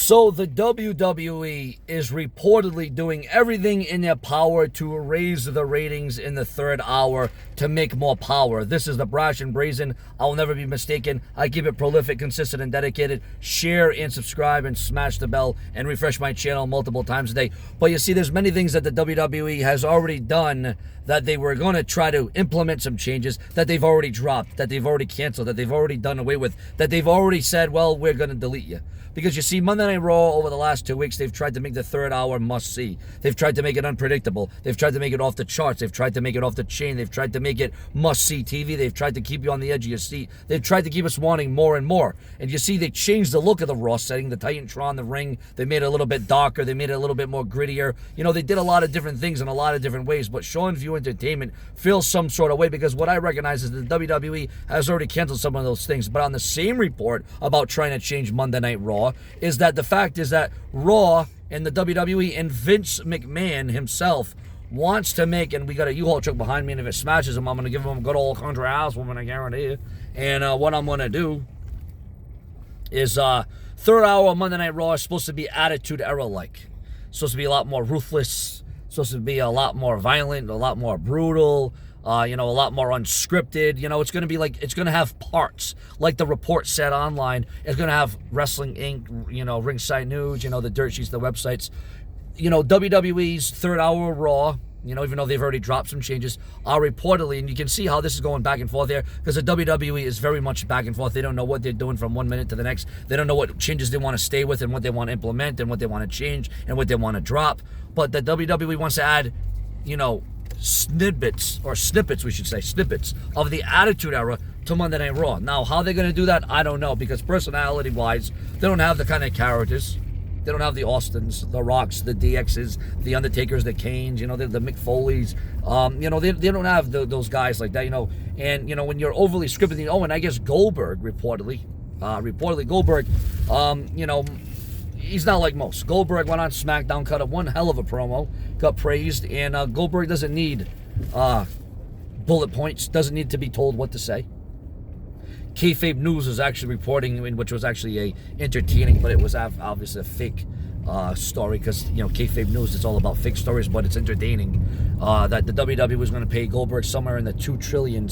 So the WWE is reportedly doing everything in their power to raise the ratings in the third hour to make more power. This is the brash and brazen. I will never be mistaken. I keep it prolific, consistent, and dedicated. Share and subscribe and smash the bell and refresh my channel multiple times a day. But you see, there's many things that the WWE has already done that they were going to try to implement some changes that they've already dropped, that they've already canceled, that they've already done away with, that they've already said, well, we're going to delete you. Because you see, Monday Night Raw over the last 2 weeks, they've tried to make the third hour must-see. They've tried to make it unpredictable. They've tried to make it off the charts. They've tried to make it off the chain. They've tried to make it must-see TV. They've tried to keep you on the edge of your seat. They've tried to keep us wanting more and more. And you see, they changed the look of the Raw setting, the Titantron, the ring. They made it a little bit darker. They made it a little bit more grittier. You know, they did a lot of different things in a lot of different ways. But Sean View Entertainment feels some sort of way because what I recognize is the WWE has already canceled some of those things. But on the same report about trying to change Monday Night Raw is that the fact is that Raw and the WWE and Vince McMahon himself wants to make, and we got a U-Haul truck behind me, and if it smashes him, I'm going to give him a good old country house woman, I guarantee you. And what I'm going to do is third hour Monday Night Raw is supposed to be Attitude Era-like. Supposed to be a lot more ruthless, supposed to be a lot more violent, a lot more brutal, a lot more unscripted. It's going to be like, it's going to have parts. Like the report said online, it's going to have Wrestling Inc., Ringside News, the dirt sheets, the websites. WWE's third hour Raw, even though they've already dropped some changes, are reportedly, and you can see how this is going back and forth there, because the WWE is very much back and forth. They don't know what they're doing from 1 minute to the next. They don't know what changes they want to stay with and what they want to implement and what they want to change and what they want to drop. But the WWE wants to add, snippets of the Attitude Era to Monday Night Raw. Now, how they're going to do that, I don't know, because personality-wise, they don't have the kind of characters. They don't have the Austins, the Rocks, the DXs, the Undertakers, the Kanes, the Mick Foleys. They don't have those guys like that, And, when you're overly scripted, and I guess Goldberg, reportedly Goldberg, he's not like most. Goldberg went on SmackDown, cut one hell of a promo, got praised, and Goldberg doesn't need bullet points, doesn't need to be told what to say. Kayfabe News is actually reporting, which was actually entertaining, but it was obviously a fake story because, Kayfabe News is all about fake stories, but it's entertaining that the WWE was going to pay Goldberg somewhere in the $2 trillion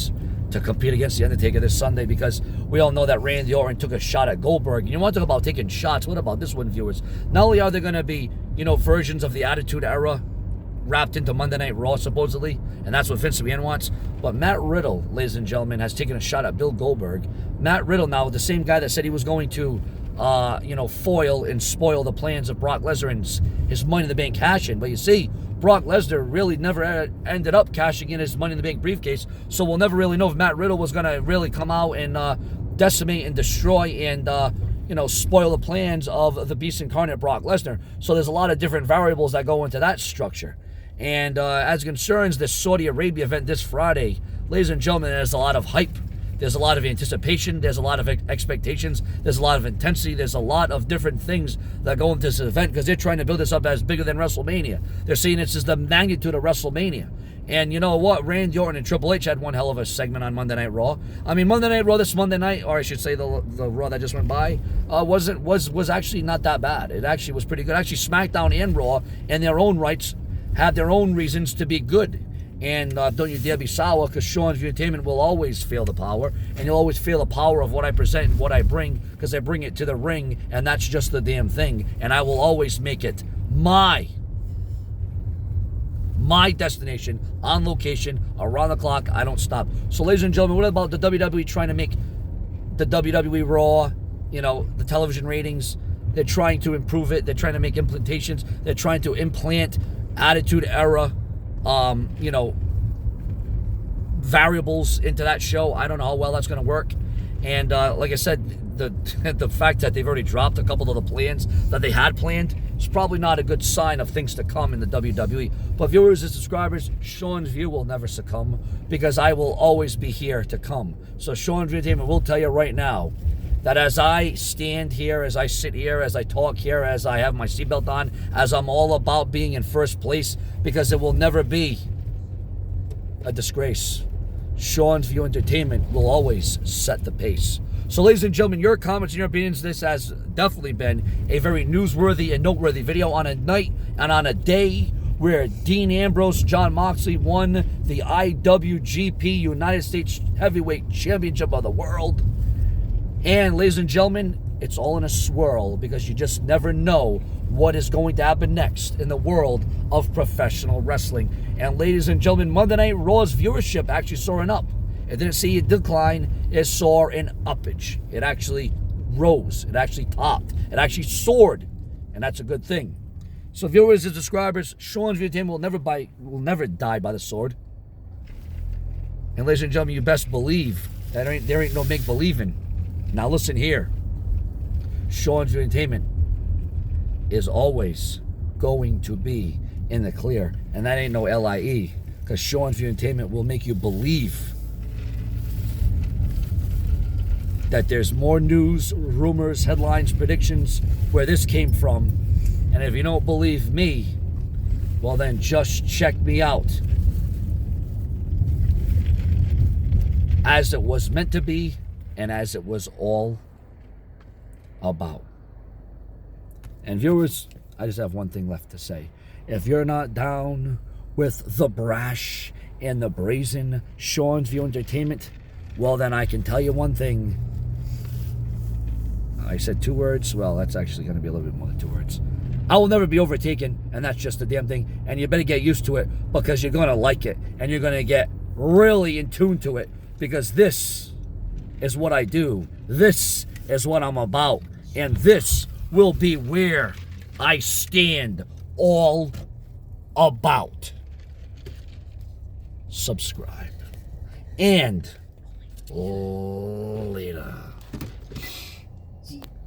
to compete against The Undertaker this Sunday, because we all know that Randy Orton took a shot at Goldberg. You want to talk about taking shots? What about this one, viewers? Not only are there going to be, versions of the Attitude Era wrapped into Monday Night Raw, supposedly, and that's what Vince McMahon wants, but Matt Riddle, ladies and gentlemen, has taken a shot at Bill Goldberg. Matt Riddle, now, the same guy that said he was going to, foil and spoil the plans of Brock Lesnar and his Money in the Bank cash-in. But you see, Brock Lesnar really never ended up cashing in his Money in the Bank briefcase, so we'll never really know if Matt Riddle was going to really come out and decimate and destroy and, spoil the plans of the Beast Incarnate, Brock Lesnar. So there's a lot of different variables that go into that structure. And as concerns this Saudi Arabia event this Friday, ladies and gentlemen, there's a lot of hype. There's a lot of anticipation. There's a lot of expectations. There's a lot of intensity. There's a lot of different things that go into this event because they're trying to build this up as bigger than WrestleMania. They're saying it's just the magnitude of WrestleMania. And you know what? Randy Orton and Triple H had one hell of a segment on Monday Night Raw. I mean, Monday Night Raw this Monday night, or I should say the Raw that just went by, was actually not that bad. It actually was pretty good. Actually, SmackDown and Raw, in their own rights, have their own reasons to be good. And don't you dare be sour, because Sean's Entertainment will always feel the power, and you'll always feel the power of what I present and what I bring, because I bring it to the ring, and that's just the damn thing. And I will always make it my destination, on location, around the clock. I don't stop. So, ladies and gentlemen, what about the WWE trying to make the WWE Raw, the television ratings? They're trying to improve it. They're trying to make implantations. They're trying to implant Attitude Era variables into that show. I don't know how well that's going to work. And like I said, the fact that they've already dropped a couple of the plans that they had planned is probably not a good sign of things to come in the WWE. But viewers and subscribers, Sean's View will never succumb, because I will always be here to come. So Sean's Entertainment will tell you right now that as I stand here, as I sit here, as I talk here, as I have my seatbelt on, as I'm all about being in first place, because it will never be a disgrace. Sean's View Entertainment will always set the pace. So, ladies and gentlemen, your comments and your opinions. This has definitely been a very newsworthy and noteworthy video on a night and on a day where Dean Ambrose, Jon Moxley won the IWGP United States Heavyweight Championship of the world. And, ladies and gentlemen, it's all in a swirl because you just never know what is going to happen next in the world of professional wrestling. And, ladies and gentlemen, Monday Night Raw's viewership actually soaring up. It didn't see a decline. It saw an uppage. It actually rose. It actually topped. It actually soared. And that's a good thing. So, viewers and subscribers, Sean's Entertainment will never die by the sword. And, ladies and gentlemen, you best believe that there ain't no make-believing. Now, listen here. Sean's Entertainment is always going to be in the clear. And that ain't no LIE. Because Sean's Entertainment will make you believe that there's more news, rumors, headlines, predictions where this came from. And if you don't believe me, well then just check me out. As it was meant to be and as it was all about. And viewers, I just have one thing left to say. If you're not down with the brash and the brazen Sean's View Entertainment, well then I can tell you one thing. I said 2 words. Well, that's actually going to be a little bit more than 2 words. I will never be overtaken, and that's just the damn thing. And you better get used to it because you're going to like it. And you're going to get really in tune to it because this is what I do. This is what I'm about. And this will be where I stand all about. Subscribe. And later.